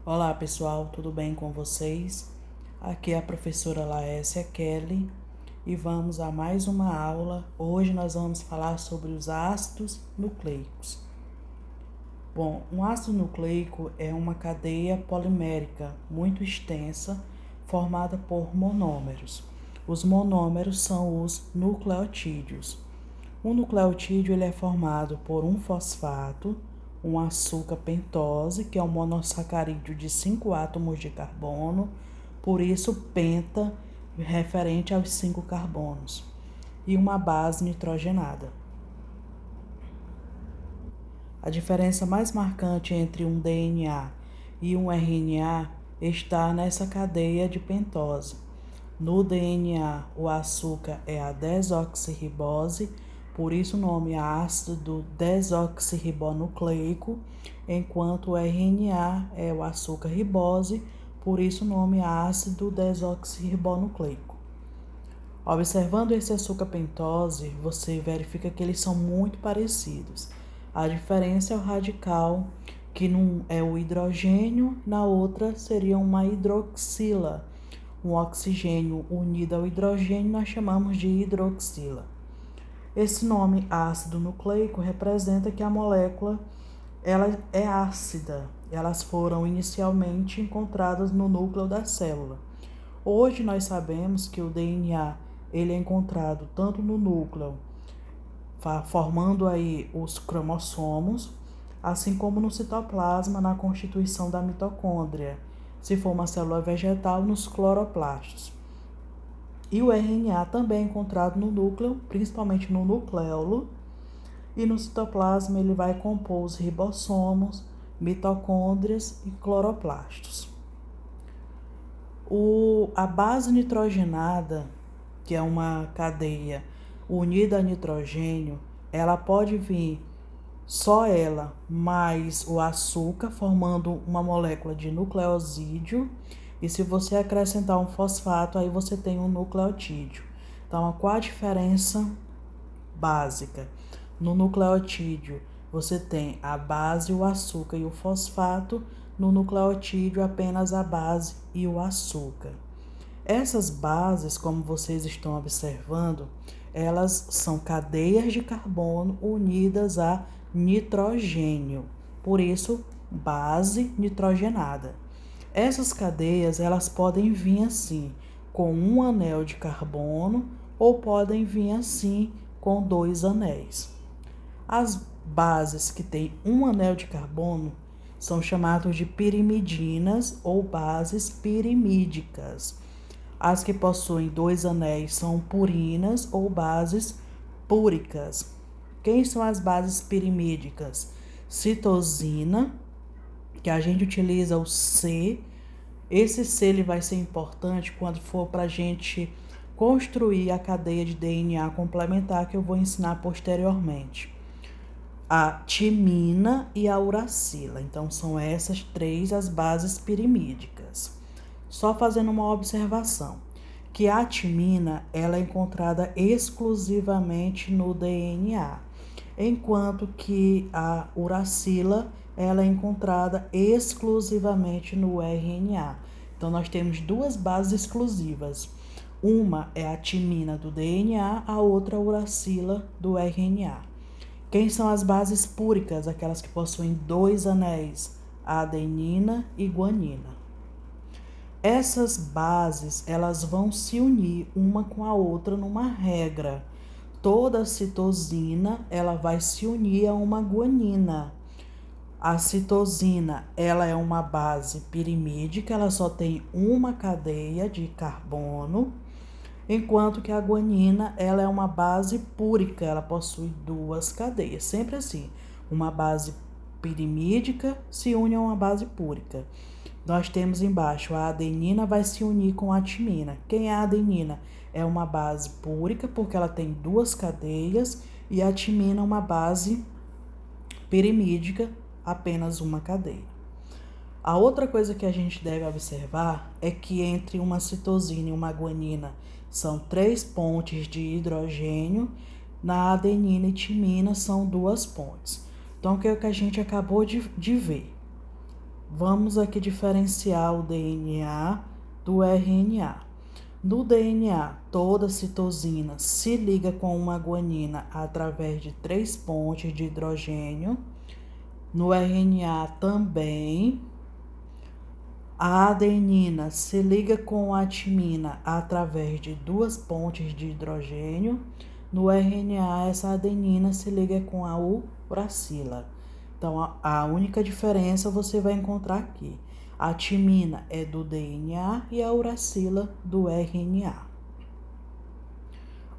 Olá pessoal, tudo bem com vocês? Aqui é a professora Laécia Kelly e vamos a mais uma aula. Hoje nós vamos falar sobre os ácidos nucleicos. Bom, um ácido nucleico é uma cadeia polimérica muito extensa formada por monômeros. Os monômeros são os nucleotídeos. Um nucleotídeo ele é formado por um fosfato, um açúcar pentose, que é um monossacarídeo de 5 átomos de carbono, por isso penta, referente aos 5 carbonos, e uma base nitrogenada. A diferença mais marcante entre um DNA e um RNA está nessa cadeia de pentose. No DNA, o açúcar é a desoxirribose, por isso o nome é ácido desoxirribonucleico, enquanto o RNA é o açúcar ribose, por isso o nome é ácido desoxirribonucleico. Observando esse açúcar pentose, você verifica que eles são muito parecidos. A diferença é o radical, que num é o hidrogênio, na outra seria uma hidroxila. Um oxigênio unido ao hidrogênio nós chamamos de hidroxila. Esse nome ácido nucleico representa que a molécula ela é ácida. Elas foram inicialmente encontradas no núcleo da célula. Hoje nós sabemos que o DNA ele é encontrado tanto no núcleo, formando aí os cromossomos, assim como no citoplasma, na constituição da mitocôndria, se for uma célula vegetal, nos cloroplastos. E o RNA também é encontrado no núcleo, principalmente no nucleolo, e no citoplasma ele vai compor os ribossomos, mitocôndrias e cloroplastos. A base nitrogenada, que é uma cadeia unida a nitrogênio, ela pode vir só ela, mais o açúcar, formando uma molécula de nucleosídeo. E se você acrescentar um fosfato, aí você tem um nucleotídeo. Então, qual a diferença básica? No nucleotídeo, você tem a base, o açúcar e o fosfato. No nucleotídeo, apenas a base e o açúcar. Essas bases, como vocês estão observando, elas são cadeias de carbono unidas a nitrogênio. Por isso, base nitrogenada. Essas cadeias, elas podem vir assim, com um anel de carbono, ou podem vir assim, com 2 anéis. As bases que têm um anel de carbono são chamadas de pirimidinas ou bases pirimídicas. As que possuem 2 anéis são purinas ou bases púricas. Quem são as bases pirimídicas? Citosina, que a gente utiliza o C. Esse C ele vai ser importante quando for para a gente construir a cadeia de DNA complementar que eu vou ensinar posteriormente. A timina e a uracila. Então, são essas 3 as bases pirimídicas. Só fazendo uma observação, que a timina ela é encontrada exclusivamente no DNA, enquanto que a uracila ela é encontrada exclusivamente no RNA. Então, nós temos 2 bases exclusivas. Uma é a timina do DNA, a outra a uracila do RNA. Quem são as bases púricas? Aquelas que possuem 2 anéis, a adenina e guanina. Essas bases, elas vão se unir uma com a outra numa regra. Toda citosina, ela vai se unir a uma guanina. A citosina, ela é uma base pirimídica, ela só tem uma cadeia de carbono, enquanto que a guanina, ela é uma base púrica, ela possui 2 cadeias. Sempre assim, uma base pirimídica se une a uma base púrica. Nós temos embaixo a adenina vai se unir com a timina. Quem é a adenina? É uma base púrica porque ela tem 2 cadeias e a timina é uma base pirimídica, apenas uma cadeia. A outra coisa que a gente deve observar é que entre uma citosina e uma guanina são 3 pontes de hidrogênio, na adenina e timina são 2 pontes. Então, o que é que a gente acabou de ver? Vamos aqui diferenciar o DNA do RNA. No DNA, toda citosina se liga com uma guanina através de 3 pontes de hidrogênio. No RNA também. A adenina se liga com a timina através de 2 pontes de hidrogênio. No RNA, essa adenina se liga com a uracila. Então, a única diferença você vai encontrar aqui. A timina é do DNA e a uracila do RNA.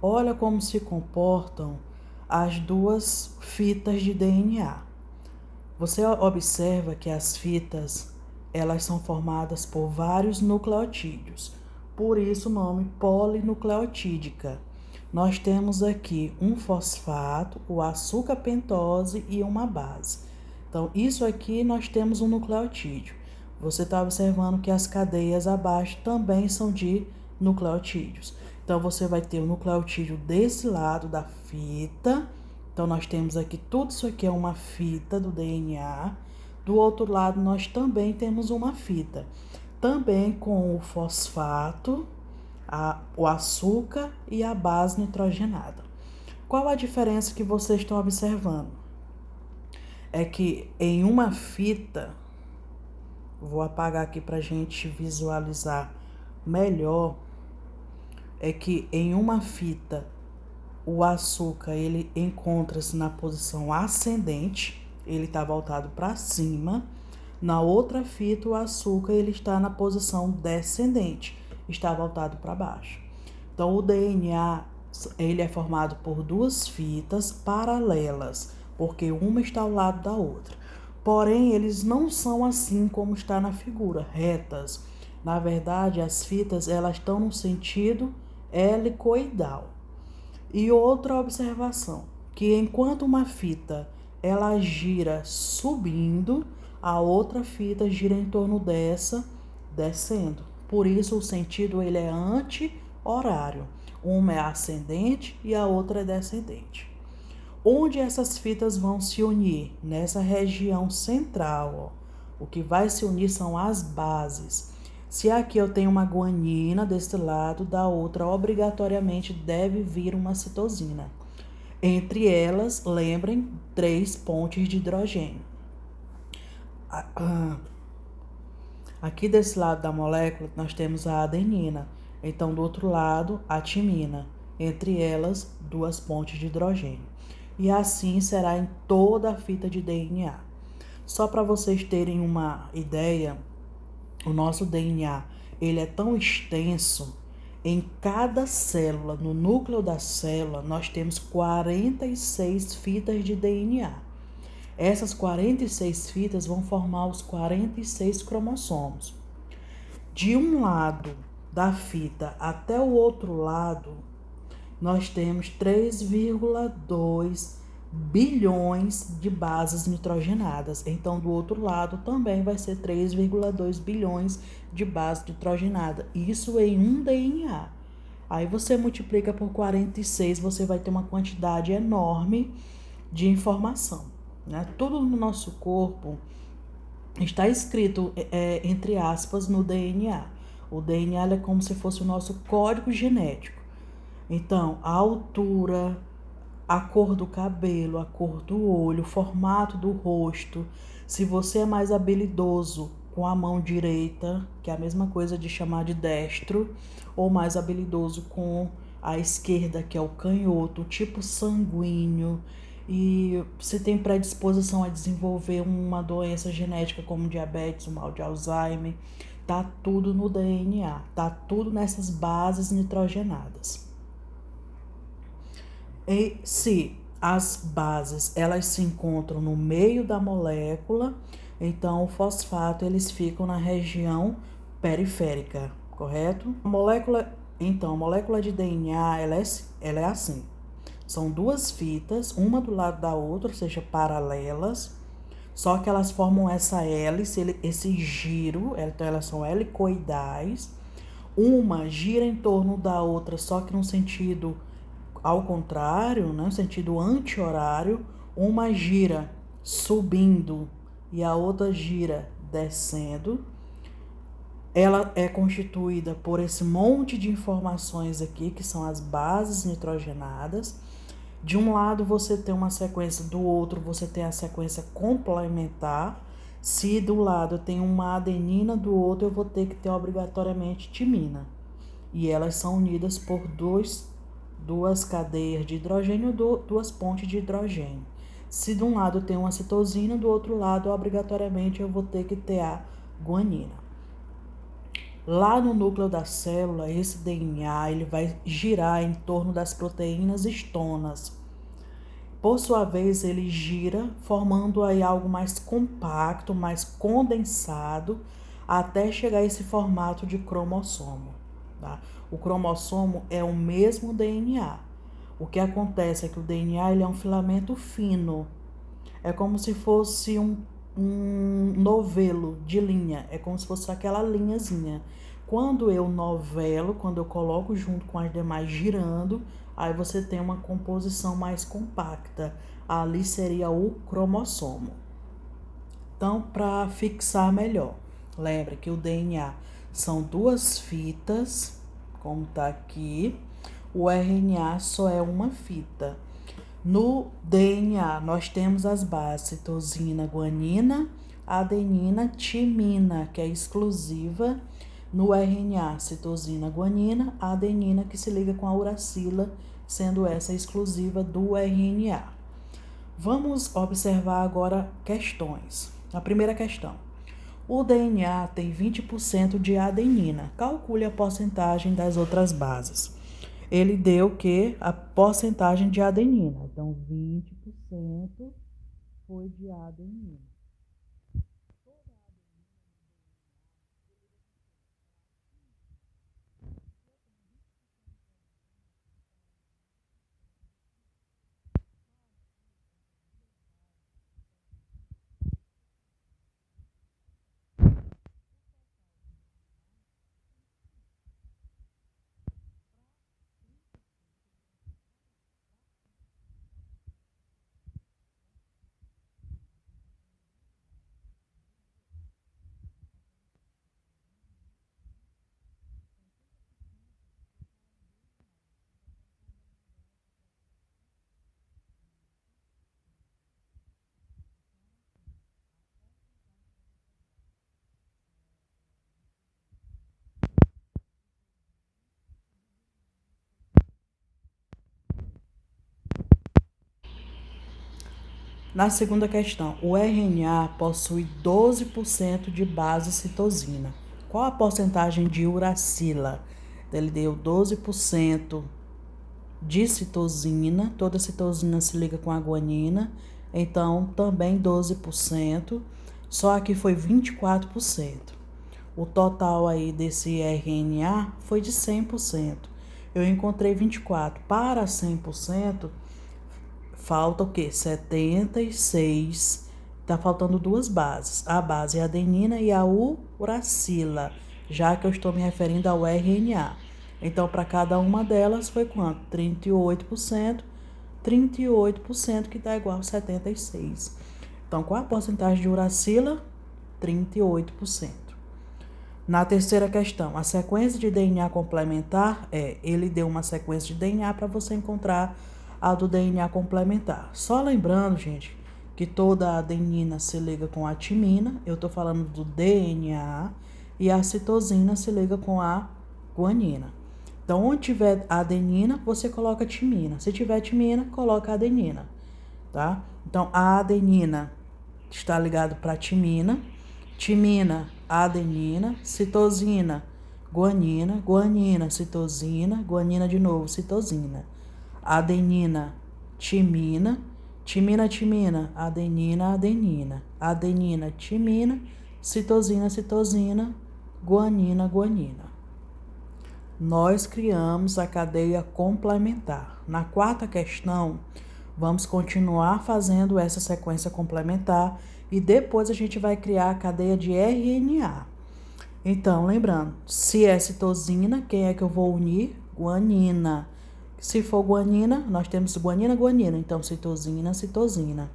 Olha como se comportam as duas fitas de DNA. Você observa que as fitas, elas são formadas por vários nucleotídeos. Por isso o nome polinucleotídica. Nós temos aqui um fosfato, o açúcar pentose e uma base. Então, isso aqui nós temos um nucleotídeo. Você está observando que as cadeias abaixo também são de nucleotídeos. Então, você vai ter o nucleotídeo desse lado da fita. Então, nós temos aqui, tudo isso aqui é uma fita do DNA. Do outro lado, nós também temos uma fita. Também com o fosfato, o açúcar e a base nitrogenada. Qual a diferença que vocês estão observando? É que em uma fita, vou apagar aqui para a gente visualizar melhor, é que em uma fita o açúcar ele encontra-se na posição ascendente, ele está voltado para cima. Na outra fita o açúcar ele está na posição descendente, está voltado para baixo. Então o DNA ele é formado por duas fitas paralelas, porque uma está ao lado da outra. Porém, eles não são assim como está na figura, retas. Na verdade, as fitas elas estão no sentido helicoidal. E outra observação, que enquanto uma fita ela gira subindo, a outra fita gira em torno dessa, descendo. Por isso o sentido ele é anti-horário. Uma é ascendente e a outra é descendente. Onde essas fitas vão se unir? Nessa região central. Ó. O que vai se unir são as bases. Se aqui eu tenho uma guanina desse lado, da outra obrigatoriamente deve vir uma citosina. Entre elas, lembrem, 3 pontes de hidrogênio. Aqui desse lado da molécula, nós temos a adenina. Então, do outro lado, a timina. Entre elas, 2 pontes de hidrogênio. E assim será em toda a fita de DNA. Só para vocês terem uma ideia, o nosso DNA ele é tão extenso, em cada célula, no núcleo da célula, nós temos 46 fitas de DNA. Essas 46 fitas vão formar os 46 cromossomos. De um lado da fita até o outro lado, nós temos 3,2 bilhões de bases nitrogenadas. Então, do outro lado também vai ser 3,2 bilhões de bases nitrogenadas. Isso em um DNA. Aí você multiplica por 46, você vai ter uma quantidade enorme de informação. Né? Tudo no nosso corpo está escrito, entre aspas, no DNA. O DNA é como se fosse o nosso código genético. Então, a altura, a cor do cabelo, a cor do olho, o formato do rosto. Se você é mais habilidoso com a mão direita, que é a mesma coisa de chamar de destro, ou mais habilidoso com a esquerda, que é o canhoto, tipo sanguíneo, e você tem predisposição a desenvolver uma doença genética como diabetes, o mal de Alzheimer, tá tudo no DNA, tá tudo nessas bases nitrogenadas. E se as bases elas se encontram no meio da molécula, então o fosfato eles ficam na região periférica, correto? A molécula de DNA ela é assim. São duas fitas, uma do lado da outra, ou seja, paralelas, só que elas formam essa hélice, esse giro, então elas são helicoidais. Uma gira em torno da outra, só que no sentido ao contrário, né, no sentido anti-horário, uma gira subindo e a outra gira descendo. Ela é constituída por esse monte de informações aqui, que são as bases nitrogenadas. De um lado você tem uma sequência, do outro você tem a sequência complementar. Se do lado tem uma adenina, do outro eu vou ter que ter obrigatoriamente timina. E elas são unidas por duas cadeias de hidrogênio, duas pontes de hidrogênio. Se de um lado tem uma citosina, do outro lado obrigatoriamente eu vou ter que ter a guanina. Lá no núcleo da célula, esse DNA ele vai girar em torno das proteínas estonas. Por sua vez, ele gira, formando aí algo mais compacto, mais condensado, até chegar a esse formato de cromossomo. Tá? O cromossomo é o mesmo DNA. O que acontece é que o DNA ele é um filamento fino. É como se fosse um novelo de linha, é como se fosse aquela linhazinha. Quando eu novelo, quando eu coloco junto com as demais girando, aí você tem uma composição mais compacta. Ali seria o cromossomo. Então, para fixar melhor, lembra que o DNA são duas fitas, como está aqui. O RNA só é uma fita. No DNA, nós temos as bases citosina, guanina, adenina, timina, que é exclusiva. No RNA, citosina, guanina, adenina, que se liga com a uracila, sendo essa exclusiva do RNA. Vamos observar agora questões. A primeira questão. O DNA tem 20% de adenina. Calcule a porcentagem das outras bases. Ele deu que a porcentagem de adenina. Então, 20% foi de adenina. Na segunda questão, o RNA possui 12% de base citosina. Qual a porcentagem de uracila? Ele deu 12% de citosina, toda citosina se liga com a guanina, então também 12%, só aqui foi 24%. O total aí desse RNA foi de 100%. Eu encontrei 24%. Para 100%, falta o quê? 76%. Tá faltando duas bases. A base adenina e a uracila, já que eu estou me referindo ao RNA. Então, para cada uma delas foi quanto? 38%. 38% que dá igual a 76%. Então, qual a porcentagem de uracila? 38%. Na terceira questão, a sequência de DNA complementar ele deu uma sequência de DNA para você encontrar a do DNA complementar. Só lembrando, gente, que toda a adenina se liga com a timina, eu estou falando do DNA, e a citosina se liga com a guanina. Então, onde tiver adenina, você coloca timina. Se tiver timina, coloca adenina, tá? Então, a adenina está ligado para timina, timina, adenina, citosina, guanina, guanina, citosina, guanina de novo, citosina, adenina, timina, timina, timina, adenina, adenina, adenina, timina, citosina, citosina, guanina, guanina. Nós criamos a cadeia complementar. Na quarta questão, vamos continuar fazendo essa sequência complementar e depois a gente vai criar a cadeia de RNA. Então, lembrando, se é citosina, quem é que eu vou unir? Guanina. Se for guanina, nós temos guanina, guanina. Então, citosina, citosina.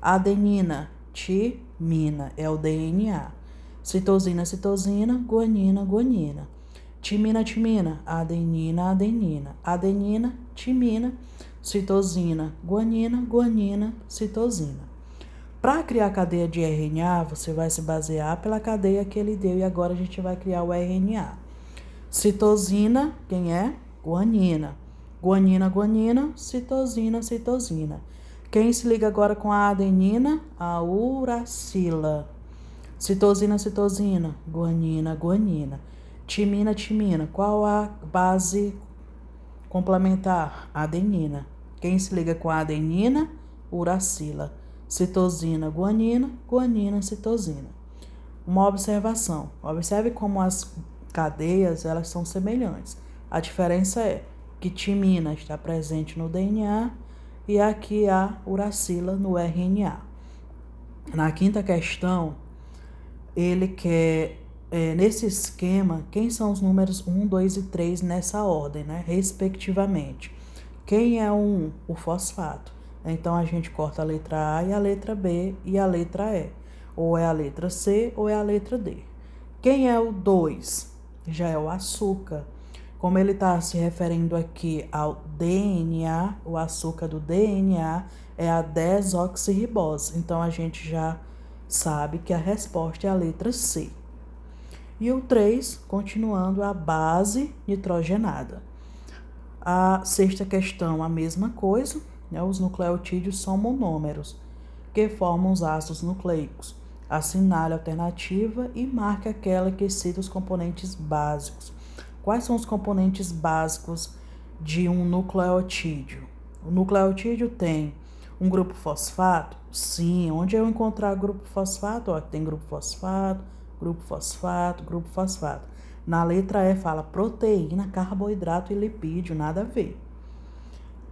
Adenina, timina, é o DNA. Citosina, citosina, guanina, guanina. Timina, timina, adenina, adenina. Adenina, timina, citosina, guanina, guanina, citosina. Para criar a cadeia de RNA, você vai se basear pela cadeia que ele deu e agora a gente vai criar o RNA. Citosina, quem é? Guanina. Guanina, guanina, citosina, citosina. Quem se liga agora com a adenina? A uracila. Citosina, citosina, guanina, guanina. Timina, timina. Qual a base complementar? Adenina. Quem se liga com a adenina? Uracila. Citosina, guanina, guanina, citosina. Uma observação. Observe como as cadeias elas são semelhantes. A diferença é que timina está presente no DNA e aqui a uracila no RNA. Na quinta questão, ele quer, nesse esquema, quem são os números 1, 2 e 3 nessa ordem, né? Respectivamente. Quem é o 1? O fosfato. Então, a gente corta a letra A e a letra B e a letra E. Ou é a letra C ou é a letra D. Quem é o 2? Já é o açúcar. Como ele está se referindo aqui ao DNA, o açúcar do DNA é a desoxirribose. Então, a gente já sabe que a resposta é a letra C. E o 3, continuando, a base nitrogenada. A sexta questão, a mesma coisa, né? Os nucleotídeos são monômeros, que formam os ácidos nucleicos. Assinale a alternativa e marque aquela que cita os componentes básicos. Quais são os componentes básicos de um nucleotídeo? O nucleotídeo tem um grupo fosfato? Sim. Onde eu encontrar grupo fosfato? Ó, tem grupo fosfato, grupo fosfato, grupo fosfato. Na letra E fala proteína, carboidrato e lipídio, nada a ver.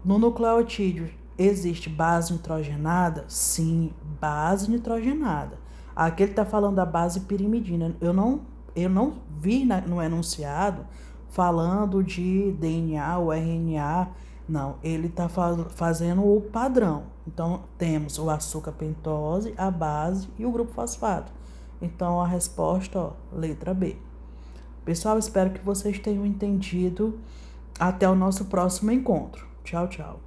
No nucleotídeo existe base nitrogenada? Sim, base nitrogenada. Aqui ele está falando da base pirimidina. Eu não vi no enunciado falando de DNA ou RNA. Não, ele está fazendo o padrão. Então, temos o açúcar pentose, a base e o grupo fosfato. Então, a resposta, ó, letra B. Pessoal, espero que vocês tenham entendido. Até o nosso próximo encontro. Tchau, tchau.